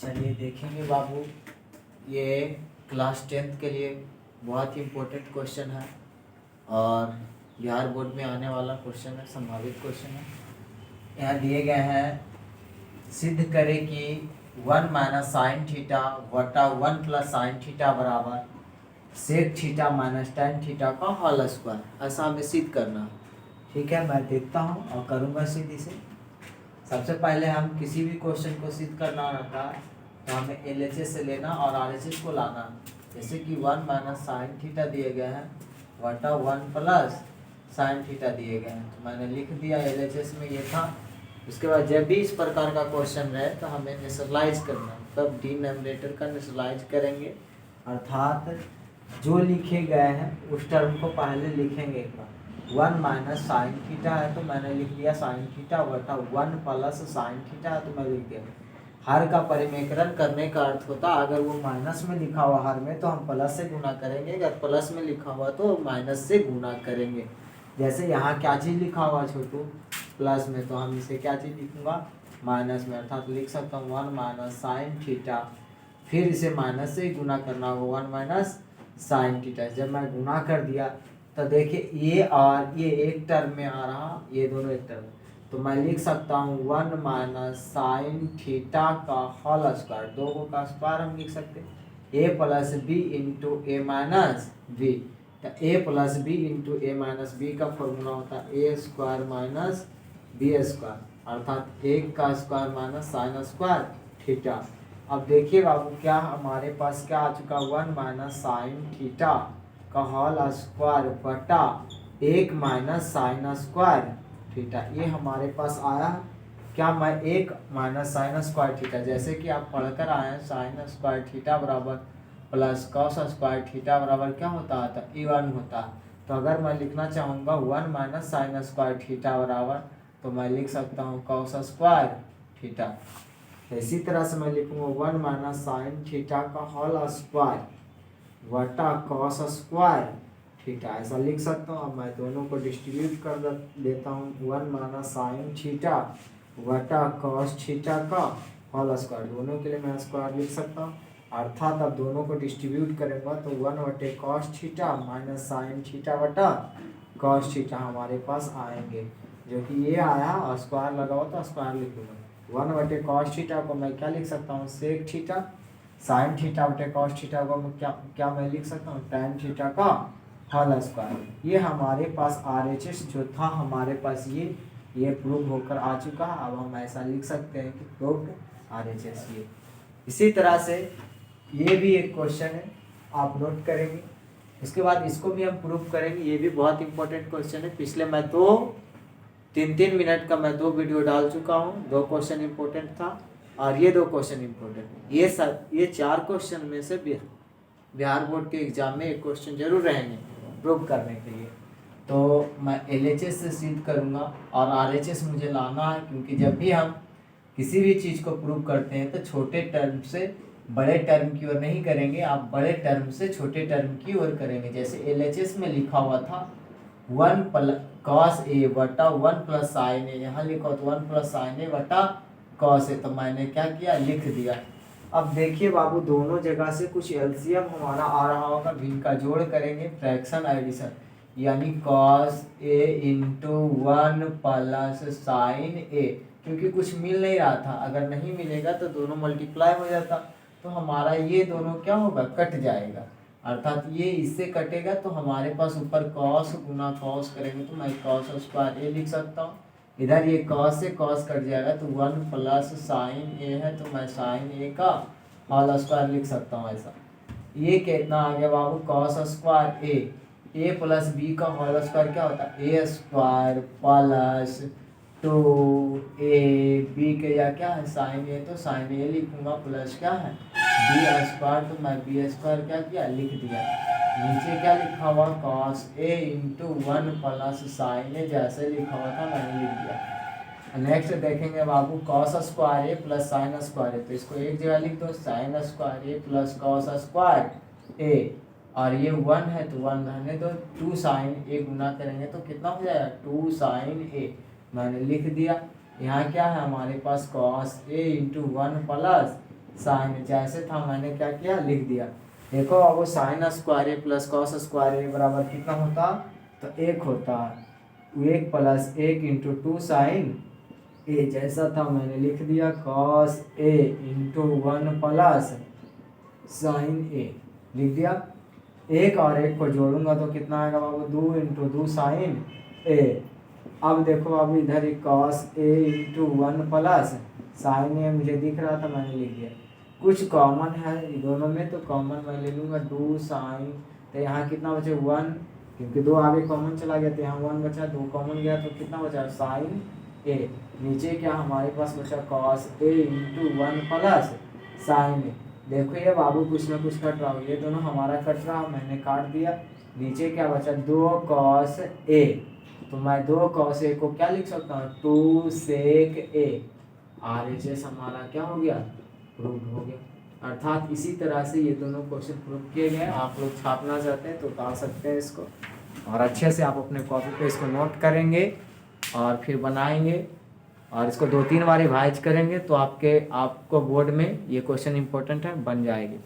चलिए देखेंगे बाबू, ये क्लास 10th के लिए बहुत ही इम्पोर्टेंट क्वेश्चन है और बिहार बोर्ड में आने वाला क्वेश्चन है, संभावित क्वेश्चन है। यहाँ दिए गए हैं, सिद्ध करें कि 1 माइनस साइन थीटा वटा 1 प्लस साइन थीटा बराबर sec theta minus tan theta का होल स्क्वायर। ऐसा हमें सिद्ध करना है। ठीक है, मैं देखता हूँ और करूँगा सिद्ध इसे। सबसे पहले हम किसी भी क्वेश्चन को सिद्ध करना रहता है तो हमें LHS से लेना और RHS को लाना। जैसे कि 1 माइनस साइन थीटा दिए गए हैं वटा 1 प्लस साइन थीटा दिए गए हैं, तो मैंने लिख दिया LHS में ये था। उसके बाद जब भी इस प्रकार का क्वेश्चन रहे तो हमें नेशनलाइज करना, तब डिनोमिनेटर का नेशनलाइज करेंगे, अर्थात जो लिखे गए हैं उस टर्म को पहले लिखेंगे एक बार। 1 माइनस साइन थीटा है तो मैंने लिख दिया साइन थीटा वटा 1 प्लस साइन थीटा है तो मैं लिख दिया। हर का परिमेकरण करने का अर्थ होता है, अगर वो माइनस में लिखा हुआ हर में तो हम प्लस से गुना करेंगे, अगर प्लस में लिखा हुआ तो माइनस से गुना करेंगे। जैसे यहाँ क्या चीज़ लिखा हुआ छोटू प्लस में, तो हम इसे क्या चीज़ लिखूंगा माइनस में, अर्थात लिख सकता हूँ 1 माइनस साइन थीटा, फिर इसे माइनस से ही गुना करना होगा 1 माइनस साइन थीटा। जब मैं गुना कर दिया तो देखिए ये और ये एक टर्म में आ रहा, ये दोनों एक टर्म, तो मैं लिख सकता हूँ 1 माइनस साइन थीटा का होल स्क्वायर। दो को का स्क्वायर हम लिख सकते हैं, ए प्लस बी इंटू ए माइनस बी। तो ए प्लस बी इंटू ए माइनस बी का फॉर्मूला होता है ए स्क्वायर माइनस बी स्क्वायर, अर्थात एक का square minus sine square theta. अब देखिए बाबू, क्या हमारे पास क्या आ चुका 1 माइनस साइन थीटा का होल स्क्वायर बटा 1 माइनस साइन स्क्वायर थीटा, ये हमारे पास आया। क्या मैं 1 माइनस साइन स्क्वायर थीटा, जैसे कि आप पढ़कर आए हैं साइन स्क्वायर थीटा बराबर प्लस कॉस स्क्वायर थीटा बराबर क्या होता है, E1 होता है। तो अगर मैं लिखना चाहूँगा 1 माइनस साइन स्क्वायर थीटा बराबर, तो मैं लिख सकता हूँ कॉस स्क्वायर थीटा। इसी तरह से मैं लिखूँगा 1 माइनस साइन थीटा का होल स्क्वायर वटा कॉस स्क्वायर थीटा, ऐसा लिख सकता हूँ। अब मैं दोनों को डिस्ट्रीब्यूट कर देता हूँ, 1 माइनस साइन थीटा वटा कॉस थीटा का होल स्क्वायर, दोनों के लिए मैं स्क्वायर लिख सकता हूँ, अर्थात अब दोनों को डिस्ट्रीब्यूट करेंगे तो 1 वटे cos theta minus sine theta वटा कॉस थीटा हमारे पास आएंगे, जो कि ये आया और स्क्वायर लगाओ तो स्क्वायर लिख दूंगा। 1 वटे कॉस थीटा को मैं क्या लिख सकता हूँ सेक थीटा, साइन थीटा बटे कॉस थीटा को क्या मैं लिख सकता हूँ टेन थीटा का होल स्क्वायर। ये हमारे पास RHS जो था हमारे पास ये प्रूव होकर आ चुका है। अब हम ऐसा लिख सकते हैं कि प्रूव्ड RHS ये। इसी तरह से ये भी एक क्वेश्चन है, आप नोट करेंगे। इसके बाद इसको भी हम प्रूव करेंगे, ये भी बहुत इंपॉर्टेंट क्वेश्चन है। पिछले मैं 3 मिनट का मैं 2 वीडियो डाल चुका हूँ, 2 क्वेश्चन इंपॉर्टेंट था और ये 2 क्वेश्चन इंपॉर्टेंट। ये 4 क्वेश्चन में से बिहार बोर्ड के एग्जाम में एक क्वेश्चन जरूर रहेंगे प्रूव करने के लिए। तो मैं LHS से सिद्ध करूँगा और RHS मुझे लाना है, क्योंकि जब भी हम किसी भी चीज़ को प्रूव करते हैं तो छोटे टर्म से बड़े टर्म की ओर नहीं करेंगे, आप बड़े टर्म से छोटे टर्म की ओर करेंगे। जैसे LHS में लिखा हुआ था 1 कॉस ए वटा 1 प्लस साइन ए, यहाँ लिखा हो तो 1 प्लस साइन ए वटा कॉस ए, तो मैंने क्या किया लिख दिया। अब देखिए बाबू, दोनों जगह से कुछ LCM हमारा आ रहा होगा, इनका जोड़ करेंगे फ्रैक्शन एडिशन, यानी cos A into 1 plus sign ए, क्योंकि कुछ मिल नहीं रहा था, अगर नहीं मिलेगा तो दोनों मल्टीप्लाई हो जाता, तो हमारा ये दोनों क्या होगा कट जाएगा, अर्थात ये इससे कटेगा तो हमारे पास ऊपर कॉस गुना कॉस करेंगे तो मैं कॉस स्क्वायर ए लिख सकता हूँ। इधर ये कॉस से कॉस कट जाएगा तो 1 प्लस साइन ए है तो मैं साइन ए का होल स्क्वायर लिख सकता हूँ। ऐसा ये कितना आ गया बाबू कॉस स्क्वायर ए प्लस बी का होल स्क्वायर क्या होता है ए स्क्वायर प्लस 2ab के या क्या है साइन ए, तो साइन ए लिखूंगा प्लस क्या है बी स्क्वायर, तो मैं बी स्क्वायर क्या किया लिख दिया। नीचे क्या लिखा हुआ cos A into 1 plus sign ए, जैसे लिखा हुआ था मैंने लिख दिया। नेक्स्ट देखेंगे बाबू कॉस स्क्वायर ए प्लस साइन स्क्वायर ए, तो इसको एक जगह लिख दो साइन स्क्वायर ए प्लस कॉस स्क्वायर ए, और ये 1 है तो 1 रहने दो, 2 साइन ए गुना करेंगे तो कितना हो जाएगा 2 साइन ए, मैंने लिख दिया। यहाँ क्या है हमारे पास cos A into 1 plus sign जैसे था मैंने क्या किया लिख दिया। देखो अब वो साइन स्क्वायर ए प्लस कॉस स्क्वायर ए बराबर कितना होता, तो 1 होता है। 1 प्लस 1 इंटू 2 साइन ए जैसा था मैंने लिख दिया cos A into 1 plus sign ए लिख दिया। 1 और 1 को जोड़ूंगा तो कितना आएगा बाबू 2 इंटू 2 साइन ए। अब देखो बाबू इधर ही cos A into 1 plus sign ए मुझे दिख रहा था मैंने लिख दिया। कुछ कॉमन है दोनों में तो कॉमन मैं ले लूँगा 2 साइन, तो यहाँ कितना बचे 1, क्योंकि 2 आगे कॉमन चला गया तो यहाँ 1 बचा, 2 कॉमन गया तो कितना बचा साइन ए। नीचे क्या हमारे पास बचा cos A into 1 plus sign ए। देखो ये बाबू कुछ ना कुछ कट रहा हो, ये दोनों हमारा कट रहा मैंने काट दिया। नीचे क्या बचा 2 कॉस ए, तो मैं 2 कॉस ए को क्या लिख सकता हूँ 2 सेक ए। RHS हमारा क्या हो गया प्रूव हो गया। अर्थात इसी तरह से ये दोनों क्वेश्चन प्रूव किए गए। आप लोग छापना चाहते हैं तो उतार सकते हैं इसको, और अच्छे से आप अपने कॉपी पे इसको नोट करेंगे और फिर बनाएंगे और इसको 2-3 बार रिवाइज करेंगे तो आपको बोर्ड में ये क्वेश्चन इंपॉर्टेंट है बन जाएगी।